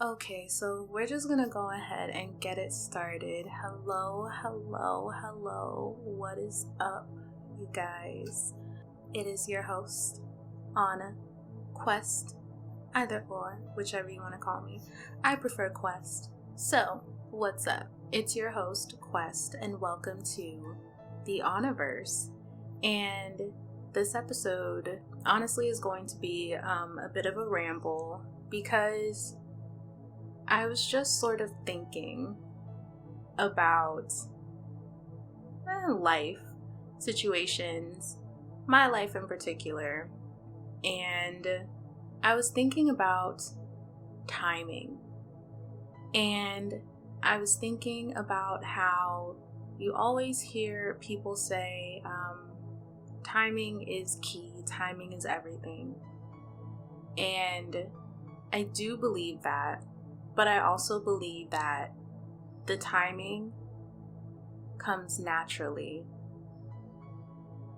Okay, so we're just gonna go ahead and get it started. Hello, hello, hello. What is up, you guys? It is your host, Anna, Quest, either or, whichever you want to call me. I prefer Quest. So, what's up? It's your host, Quest, and welcome to the Onaverse. And this episode, honestly, is going to be a bit of a ramble because I was just sort of thinking about life situations, my life in particular, and I was thinking about timing. And I was thinking about how you always hear people say, timing is key, timing is everything. And I do believe that. But I also believe that the timing comes naturally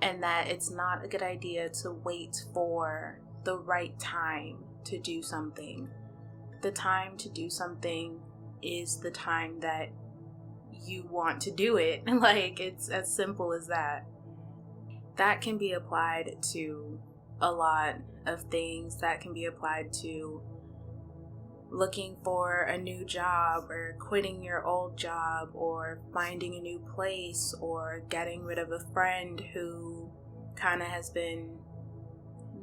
and that it's not a good idea to wait for the right time to do something. The time to do something is the time that you want to do it. Like, it's as simple as that. That can be applied to a lot of things. That can be applied to looking for a new job or quitting your old job or finding a new place or getting rid of a friend who kind of has been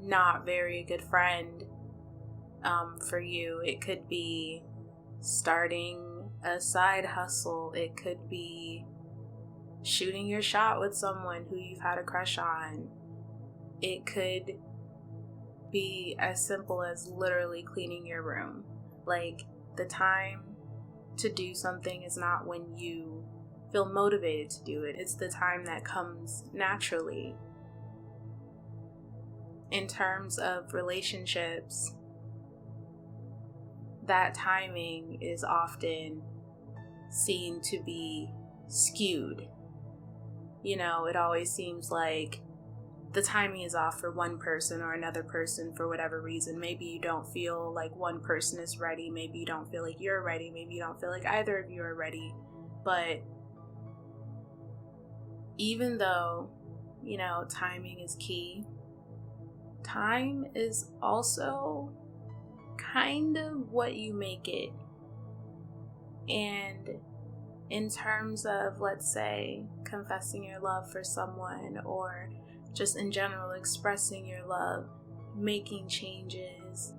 not very good friend for you. It could be starting a side hustle. It could be shooting your shot with someone who you've had a crush on. It could be as simple as literally cleaning your room. Like, the time to do something is not when you feel motivated to do it. It's the time that comes naturally. In terms of relationships, that timing is often seen to be skewed. You know, it always seems like the timing is off for one person or another person for whatever reason. Maybe you don't feel like one person is ready. Maybe you don't feel like you're ready. Maybe you don't feel like either of you are ready. But even though, you know, timing is key, time is also kind of what you make it. And in terms of, let's say, confessing your love for someone, or just in general expressing your love, making changes,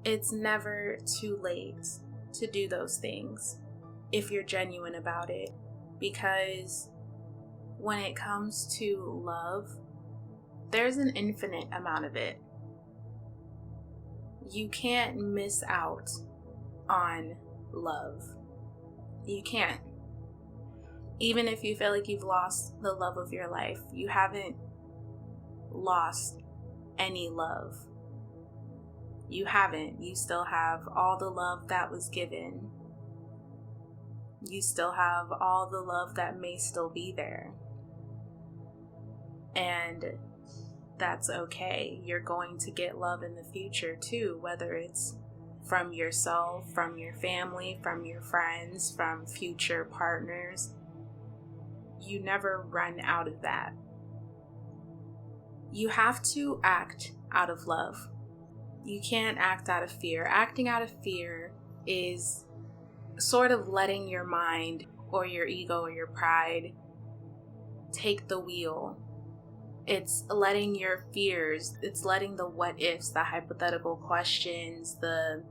it's never too late to do those things if you're genuine about it. Because when it comes to love, there's an infinite amount of it. You can't miss out on love. You can't. Even if you feel like you've lost the love of your life, you haven't lost any love. You haven't. You still have all the love that was given. You still have all the love that may still be there. And that's okay. You're going to get love in the future too, whether it's from yourself, from your family, from your friends, from future partners. You never run out of that. You have to act out of love. You can't act out of fear. Acting out of fear is sort of letting your mind or your ego or your pride take the wheel. It's letting your fears, it's letting the what ifs, the hypothetical questions, the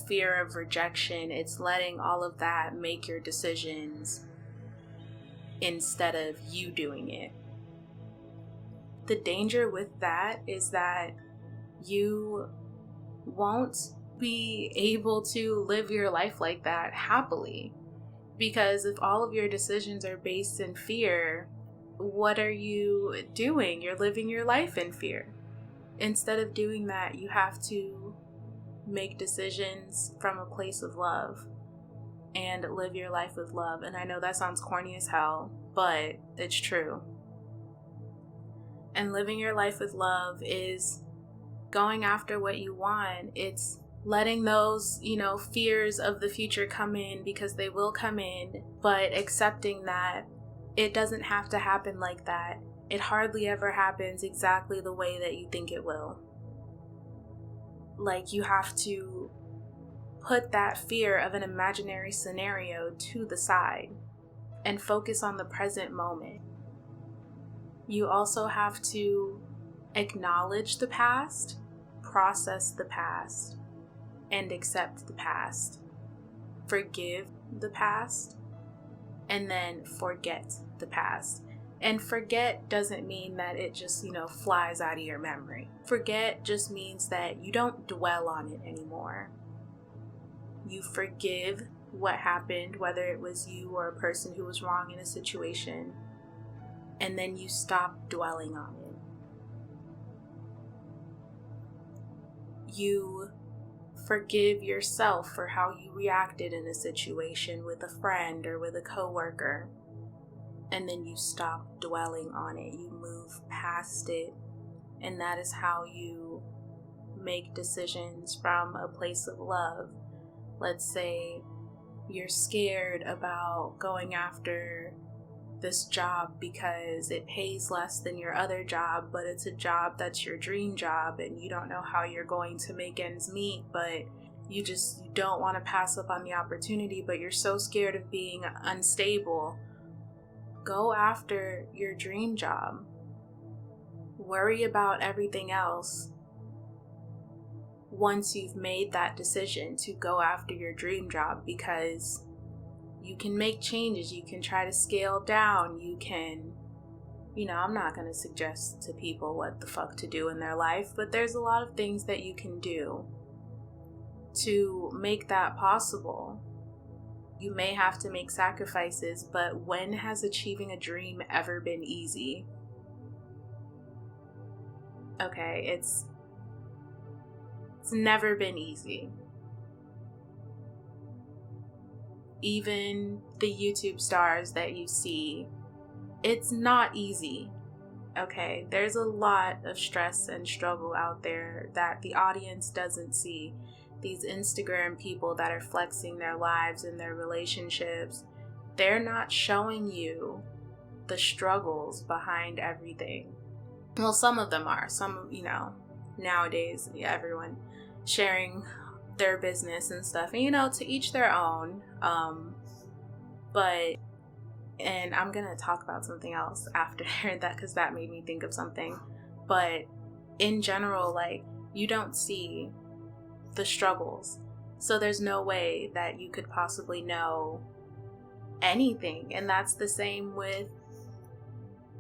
fear of rejection, it's letting all of that make your decisions instead of you doing it. The danger with that is that you won't be able to live your life like that happily. Because if all of your decisions are based in fear, what are you doing? You're living your life in fear. Instead of doing that, you have to make decisions from a place of love and live your life with love. And I know that sounds corny as hell, but it's true. And living your life with love is going after what you want. It's letting those, fears of the future come in, because they will come in, but accepting that it doesn't have to happen like that. It hardly ever happens exactly the way that you think it will. Like, you have to put that fear of an imaginary scenario to the side and focus on the present moment. You also have to acknowledge the past, process the past, and accept the past. Forgive the past, and then forget the past. And forget doesn't mean that it just, flies out of your memory. Forget just means that you don't dwell on it anymore. You forgive what happened, whether it was you or a person who was wrong in a situation, and then you stop dwelling on it. You forgive yourself for how you reacted in a situation with a friend or with a coworker, and then you stop dwelling on it. You move past it, and that is how you make decisions from a place of love. Let's say you're scared about going after this job because it pays less than your other job, but it's a job that's your dream job, and you don't know how you're going to make ends meet, but you don't want to pass up on the opportunity, but you're so scared of being unstable. Go after your dream job. Worry about everything else once you've made that decision to go after your dream job, because you can make changes. You can try to scale down. You can, I'm not going to suggest to people what the fuck to do in their life, but there's a lot of things that you can do to make that possible. You may have to make sacrifices, but when has achieving a dream ever been easy? Okay, it's never been easy. Even the YouTube stars that you see, it's not easy. Okay, there's a lot of stress and struggle out there that the audience doesn't see. These Instagram people that are flexing their lives and their relationships, they're not showing you the struggles behind everything. Well, some of them are. Some, nowadays, everyone sharing their business and stuff, and to each their own. And I'm gonna talk about something else after that, because that made me think of something. But in general, like, you don't see the struggles, so there's no way that you could possibly know anything. And that's the same with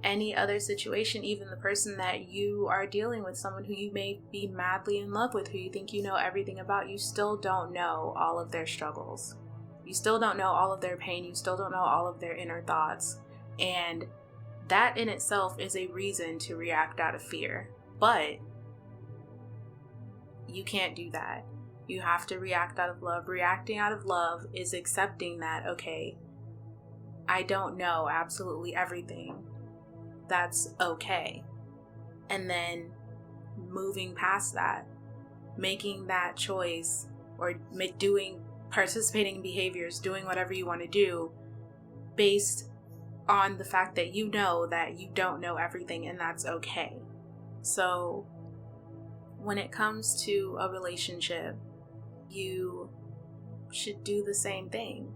any other situation. Even the person that you are dealing with, someone who you may be madly in love with, who you think you know everything about, you still don't know all of their struggles. You still don't know all of their pain. You still don't know all of their inner thoughts. And that in itself is a reason to react out of fear. But you can't do that. You have to react out of love. Reacting out of love is accepting that, okay, I don't know absolutely everything. That's okay. And then moving past that, making that choice, or participating in behaviors, doing whatever you want to do based on the fact that you know that you don't know everything, and that's okay. So when it comes to a relationship, you should do the same thing.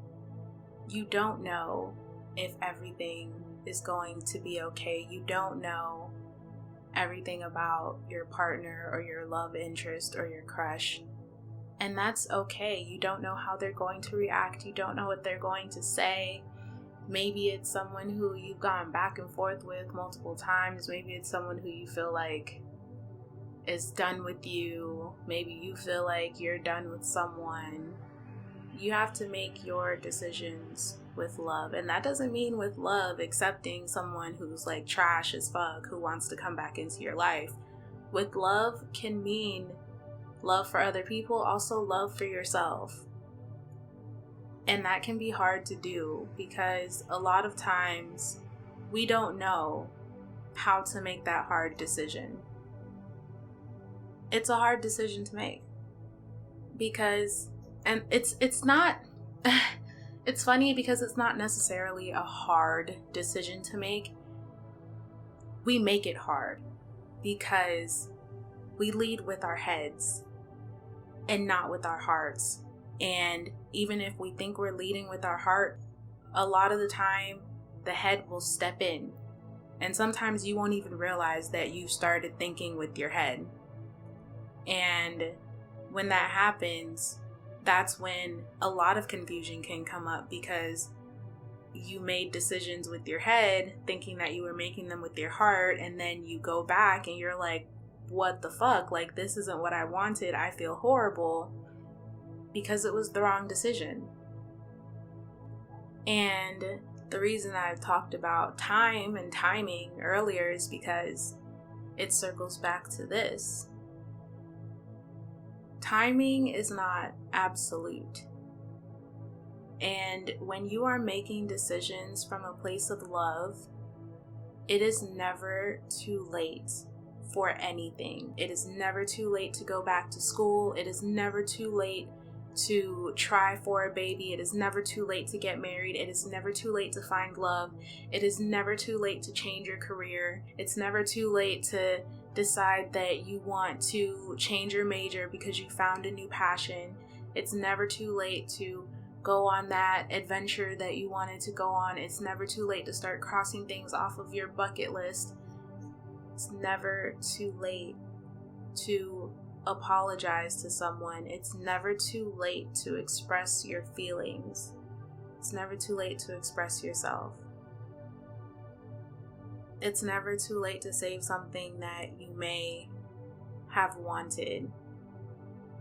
You don't know if everything is going to be okay. You don't know everything about your partner or your love interest or your crush. And that's okay. You don't know how they're going to react. You don't know what they're going to say. Maybe it's someone who you've gone back and forth with multiple times. Maybe it's someone who you feel like is done with you. Maybe you feel like you're done with someone. You have to make your decisions with love. And that doesn't mean with love accepting someone who's like trash as fuck, who wants to come back into your life. With love can mean love for other people, also love for yourself. And that can be hard to do, because a lot of times we don't know how to make that hard decision. It's a hard decision to make. Because, and it's not, it's funny because it's not necessarily a hard decision to make. We make it hard because we lead with our heads and not with our hearts. And even if we think we're leading with our heart, a lot of the time the head will step in. And sometimes you won't even realize that you started thinking with your head. And when that happens, that's when a lot of confusion can come up, because you made decisions with your head thinking that you were making them with your heart, and then you go back and you're like, what the fuck? Like, this isn't what I wanted. I feel horrible because it was the wrong decision. And the reason I've talked about time and timing earlier is because it circles back to this. Timing is not absolute. And when you are making decisions from a place of love, it is never too late for anything. It is never too late to go back to school. It is never too late to try for a baby. It is never too late to get married. It is never too late to find love. It is never too late to change your career. It's never too late to decide that you want to change your major because you found a new passion. It's never too late to go on that adventure that you wanted to go on. It's never too late to start crossing things off of your bucket list. It's never too late to apologize to someone. It's never too late to express your feelings. It's never too late to express yourself. It's never too late to save something that you may have wanted.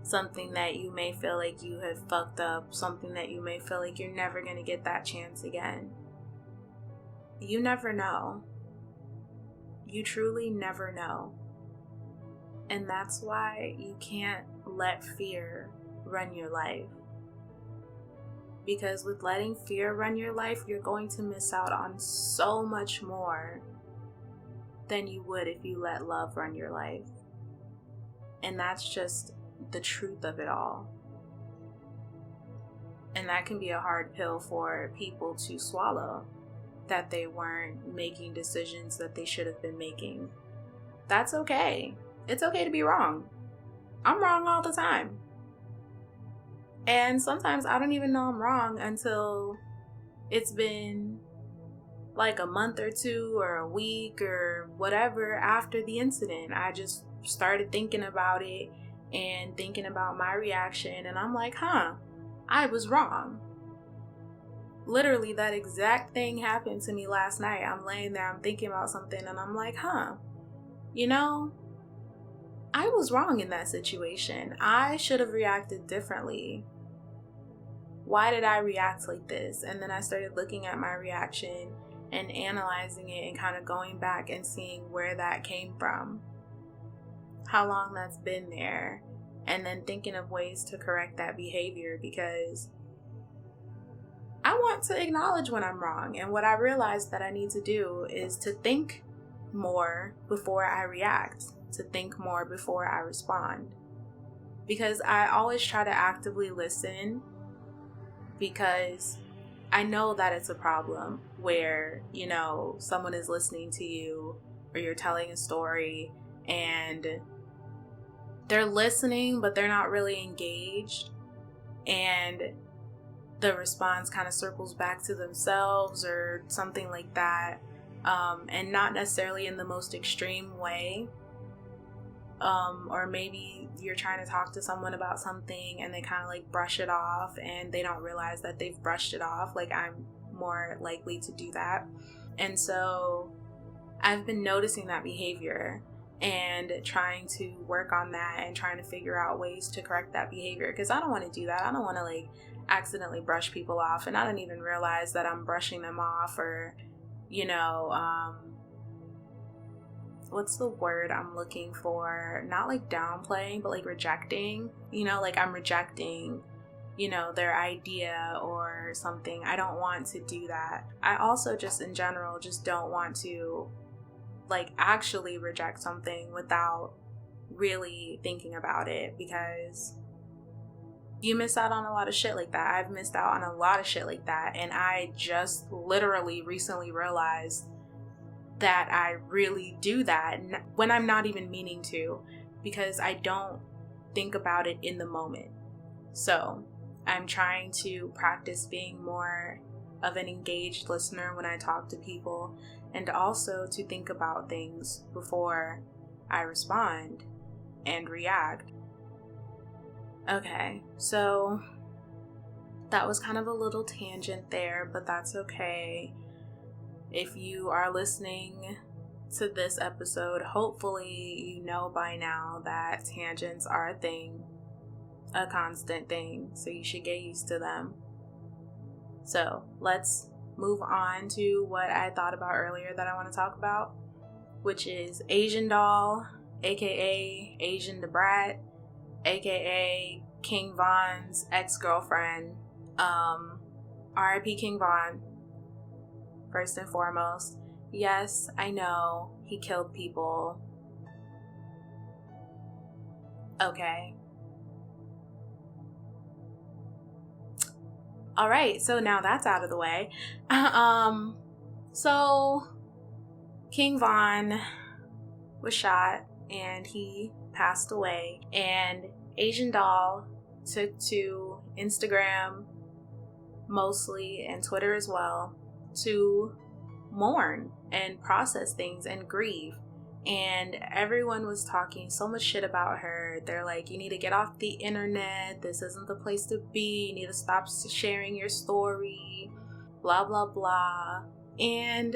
Something that you may feel like you have fucked up. Something that you may feel like you're never going to get that chance again. You never know. You truly never know. And that's why you can't let fear run your life. Because with letting fear run your life, you're going to miss out on so much more than you would if you let love run your life. And that's just the truth of it all. And that can be a hard pill for people to swallow, that they weren't making decisions that they should have been making. That's okay. It's okay to be wrong. I'm wrong all the time. And sometimes I don't even know I'm wrong until it's been like a month or two or a week or whatever after the incident. I just started thinking about it and thinking about my reaction, and I'm like, I was wrong. Literally, that exact thing happened to me last night. I'm laying there, I'm thinking about something, and I'm like, you know, I was wrong in that situation. I should have reacted differently. Why did I react like this? And then I started looking at my reaction and analyzing it and kind of going back and seeing where that came from, how long that's been there, and then thinking of ways to correct that behavior, because I want to acknowledge when I'm wrong. And what I realized that I need to do is to think more before I react, to think more before I respond. Because I always try to actively listen, because I know that it's a problem where, you know, someone is listening to you or you're telling a story and they're listening, but they're not really engaged. And the response kind of circles back to themselves or something like that. And not necessarily in the most extreme way. Or maybe you're trying to talk to someone about something and they kind of like brush it off and they don't realize that they've brushed it off. Like, I'm more likely to do that. And so I've been noticing that behavior and trying to work on that and trying to figure out ways to correct that behavior, because I don't want to do that. I don't want to like accidentally brush people off and I don't even realize that I'm brushing them off, or, you know, what's the word I'm looking for? Not like downplaying, but like rejecting, you know, like I'm rejecting, you know, their idea or something. I don't want to do that. I also just in general just don't want to like actually reject something without really thinking about it, because You miss out on a lot of shit like that. I've missed out on a lot of shit like that. And I just literally recently realized that I really do that when I'm not even meaning to, because I don't think about it in the moment. So I'm trying to practice being more of an engaged listener when I talk to people, and also to think about things before I respond and react. Okay, so that was kind of a little tangent there, but that's okay. If you are listening to this episode, hopefully you know by now that tangents are a thing, a constant thing, so you should get used to them. So let's move on to what I thought about earlier that I want to talk about, which is Asian Doll, aka Asian the Brat, aka King Von's ex-girlfriend. R.I.P. King Von. First and foremost, yes, I know he killed people. Okay. Alright, so now that's out of the way. So King Von was shot and he passed away, and Asian Doll took to Instagram mostly, and Twitter as well, to mourn and process things and grieve. And everyone was talking so much shit about her. They're like, you need to get off the internet, this isn't the place to be, you need to stop sharing your story, blah blah blah. And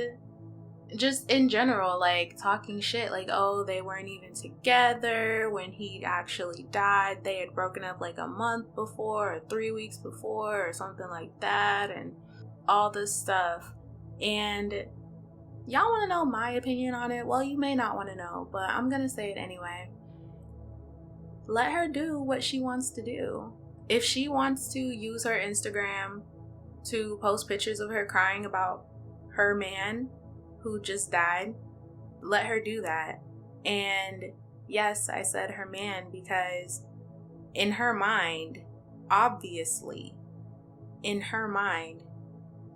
just in general, like, talking shit, like, oh, they weren't even together when he actually died. They had broken up like a month before or 3 weeks before or something like that, and all this stuff. And y'all want to know my opinion on it? Well, you may not want to know, but I'm gonna say it anyway. Let her do what she wants to do. If she wants to use her Instagram to post pictures of her crying about her man who just died, let her do that. And yes, I said her man because in her mind, obviously, in her mind,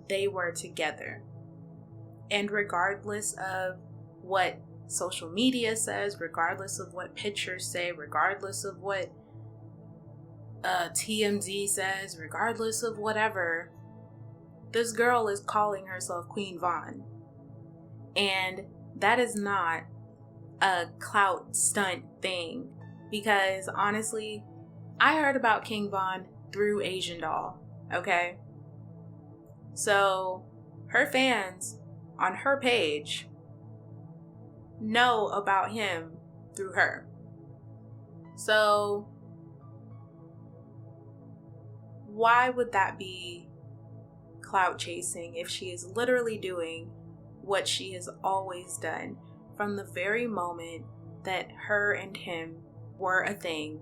they were together. And regardless of what social media says, regardless of what pictures say, regardless of what TMZ says, regardless of whatever, this girl is calling herself Queen Von. And that is not a clout stunt thing. Because honestly, I heard about King Von through Asian Doll, okay? So her fans on her page know about him through her. So why would that be clout chasing if she is literally doing what she has always done from the very moment that her and him were a thing?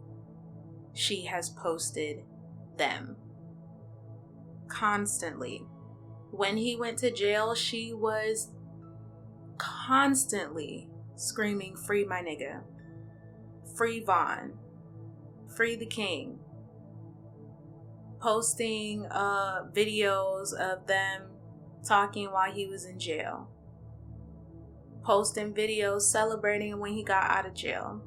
She has posted them constantly. When he went to jail, she was constantly screaming, "Free my nigga, free Von, free the king," posting videos of them talking while he was in jail, posting videos celebrating when he got out of jail,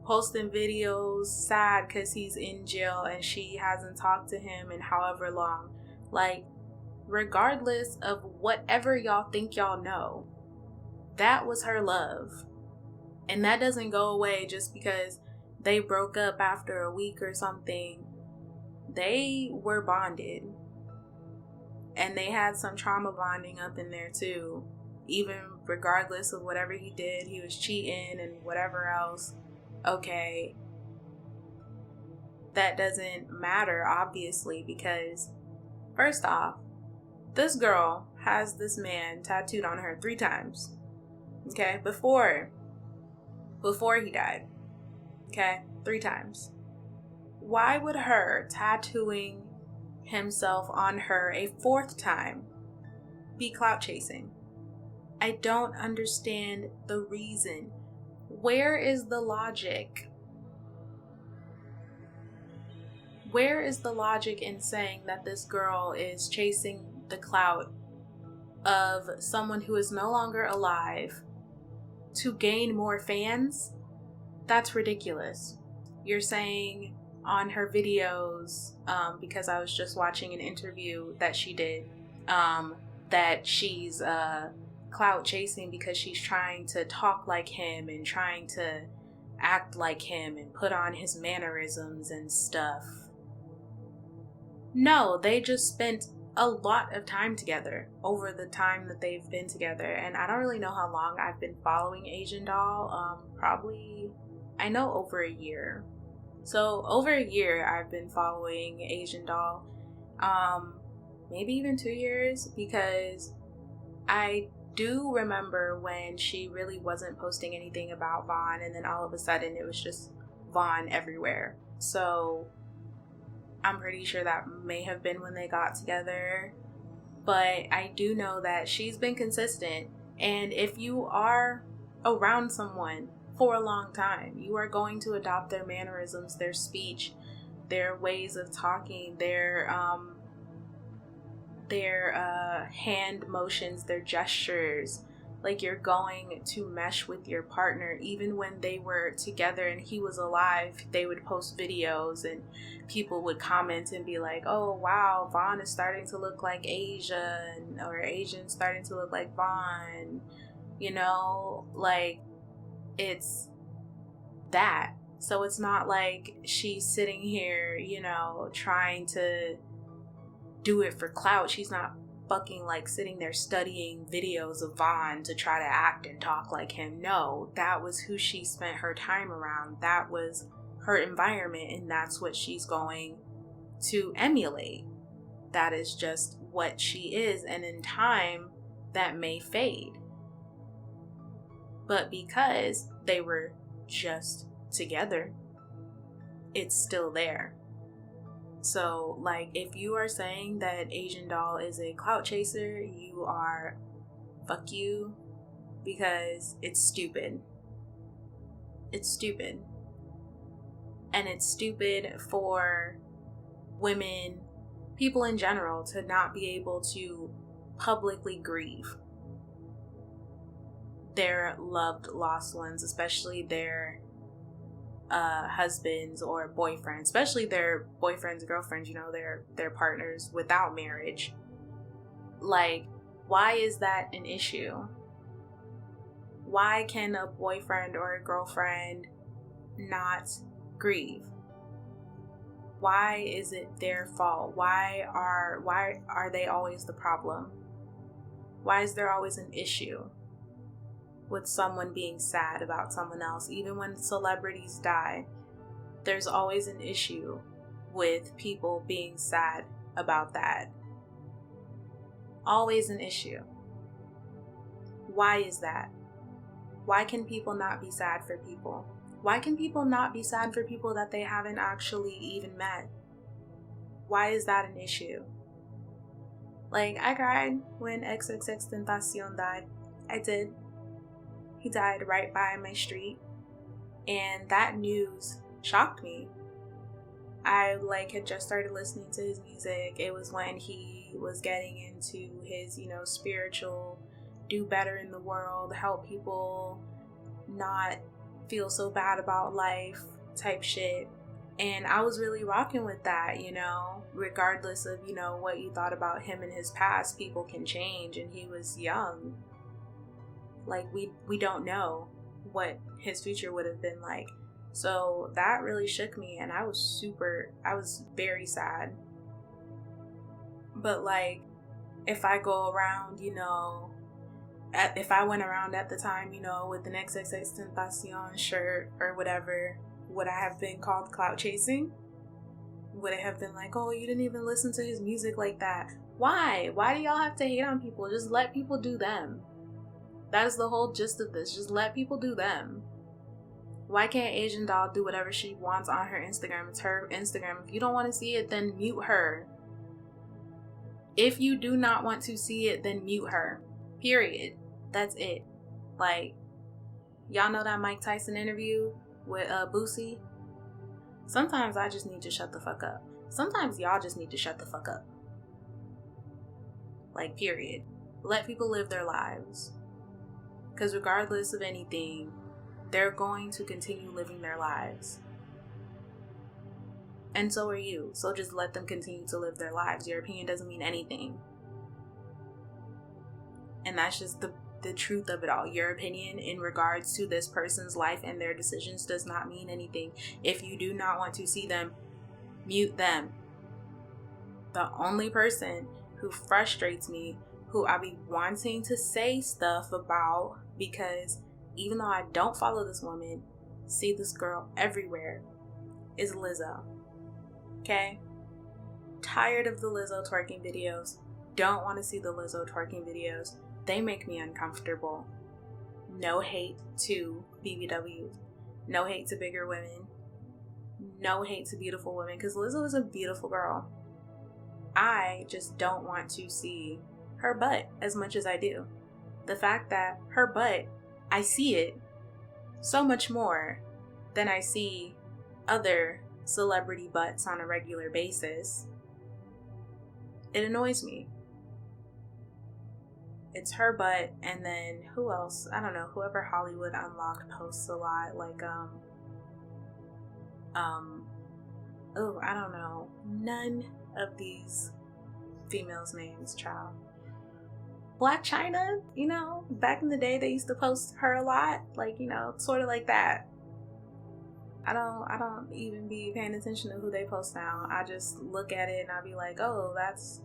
posting videos sad because he's in jail and she hasn't talked to him in however long. Like, regardless of whatever y'all think y'all know, that was her love. And that doesn't go away just because they broke up after a week or something. They were bonded. And they had some trauma bonding up in there too. Even regardless of whatever he did, he was cheating and whatever else. Okay. That doesn't matter, obviously, because first off, this girl has this man tattooed on her 3 times. Okay? Before he died. Okay? 3 times. Why would her tattooing himself on her a 4th time be clout chasing? I don't understand the reason. Where is the logic? where is the logic in saying that this girl is chasing the clout of someone who is no longer alive to gain more fans? That's ridiculous. You're saying on her videos, because I was just watching an interview that she did, that she's clout chasing because she's trying to talk like him and trying to act like him and put on his mannerisms and stuff. No, they just spent a lot of time together over the time that they've been together. And I don't really know how long I've been following Asian Doll. Probably, I know over a year. So over a year I've been following Asian Doll. Maybe even 2 years, because I do remember when she really wasn't posting anything about Vaughn, and then all of a sudden it was just Vaughn everywhere. So I'm pretty sure that may have been when they got together. But I do know that she's been consistent. And if you are around someone for a long time, you are going to adopt their mannerisms, their speech, their ways of talking, their hand motions, their gestures. Like, you're going to mesh with your partner. Even when they were together and he was alive, they would post videos and people would comment and be like, oh wow, Vaughn is starting to look like Asia, or Asian's starting to look like Vaughn. You know, like, it's that. So it's not like she's sitting here, you know, trying to do it for clout. She's not fucking like sitting there studying videos of Vaughn to try to act and talk like him. No, that was who she spent her time around. That was her environment, and that's what she's going to emulate. That is just what she is, and in time that may fade. But because they were just together, it's still there. So, like, if you are saying that Asian Doll is a clout chaser, you are, fuck you, because it's stupid. It's stupid. And it's stupid for women, people in general, to not be able to publicly grieve their loved lost ones, especially their husbands or boyfriends, especially their boyfriends, girlfriends, you know, their partners without marriage. Like, why is that an issue? Why can a boyfriend or a girlfriend not grieve? Why is it their fault? Why are they always the problem? Why is there always an issue with someone being sad about someone else? Even when celebrities die, there's always an issue with people being sad about that. Always an issue. Why is that? Why can people not be sad for people? Why can people not be sad for people that they haven't actually even met? Why is that an issue? Like, I cried when XXXTentacion died. I did. He died right by my street, and that news shocked me. I had just started listening to his music. It was when he was getting into his, spiritual, do better in the world, help people not feel so bad about life type shit. And I was really rocking with that, regardless of, what you thought about him in his past. People can change, and he was young. Like, we don't know what his future would have been like. So that really shook me, and I was very sad. But if I go around, if I went around at the time, with an XXXTentacion shirt or whatever, would I have been called clout chasing? Would it have been like, oh, you didn't even listen to his music like that? Why? Why do y'all have to hate on people? Just let people do them. That is the whole gist of this. Just let people do them. Why can't Asian Doll do whatever she wants on her Instagram? It's her Instagram. If you don't want to see it, then mute her. If you do not want to see it, then mute her. Period. That's it. Y'all know that Mike Tyson interview with Boosie? Sometimes I just need to shut the fuck up. sometimes y'all just need to shut the fuck up. Like, period. Let people live their lives. Because regardless of anything, they're going to continue living their lives. And so are you. So just let them continue to live their lives. Your opinion doesn't mean anything. And that's just the truth of it all. Your opinion in regards to this person's life and their decisions does not mean anything. If you do not want to see them, mute them. The only person who frustrates me, who I be wanting to say stuff about, because even though I don't follow this woman, see this girl everywhere, is Lizzo. Okay? Tired of the Lizzo twerking videos. Don't want to see the Lizzo twerking videos. They make me uncomfortable. No hate to BBWs. No hate to bigger women. No hate to beautiful women, because Lizzo is a beautiful girl. I just don't want to see her butt as much as I do. The fact that her butt, I see it so much more than I see other celebrity butts on a regular basis. It annoys me. It's her butt, and then who else? I don't know. Whoever Hollywood Unlocked posts a lot, like oh, I don't know. None of these females' names, child. Black China, you know, back in the day they used to post her a lot, like, you know, sort of like that. I don't even be paying attention to who they post now. I just look at it and I'll be like, oh, that's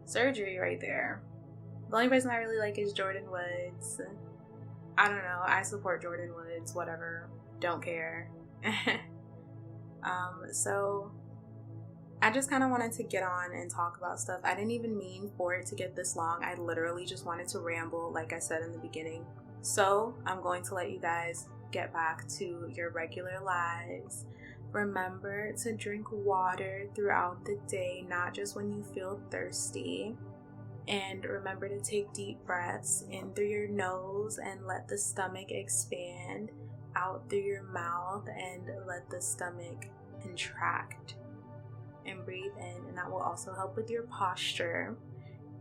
surgery right there. The only person I really like is Jordan Woods. I don't know. I support Jordan Woods, whatever. Don't care. So I just kind of wanted to get on and talk about stuff. I didn't even mean for it to get this long. I literally just wanted to ramble, like I said in the beginning. So I'm going to let you guys get back to your regular lives. Remember to drink water throughout the day, not just when you feel thirsty. And remember to take deep breaths in through your nose and let the stomach expand, out through your mouth and let the stomach contract. And breathe in, and that will also help with your posture.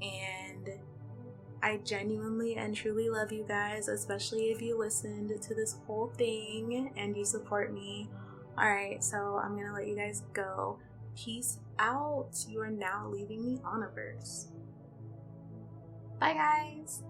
And I genuinely and truly love you guys, especially if you listened to this whole thing and you support me. Alright, so I'm gonna let you guys go. Peace out. You are now leaving the Onaverse. Bye guys.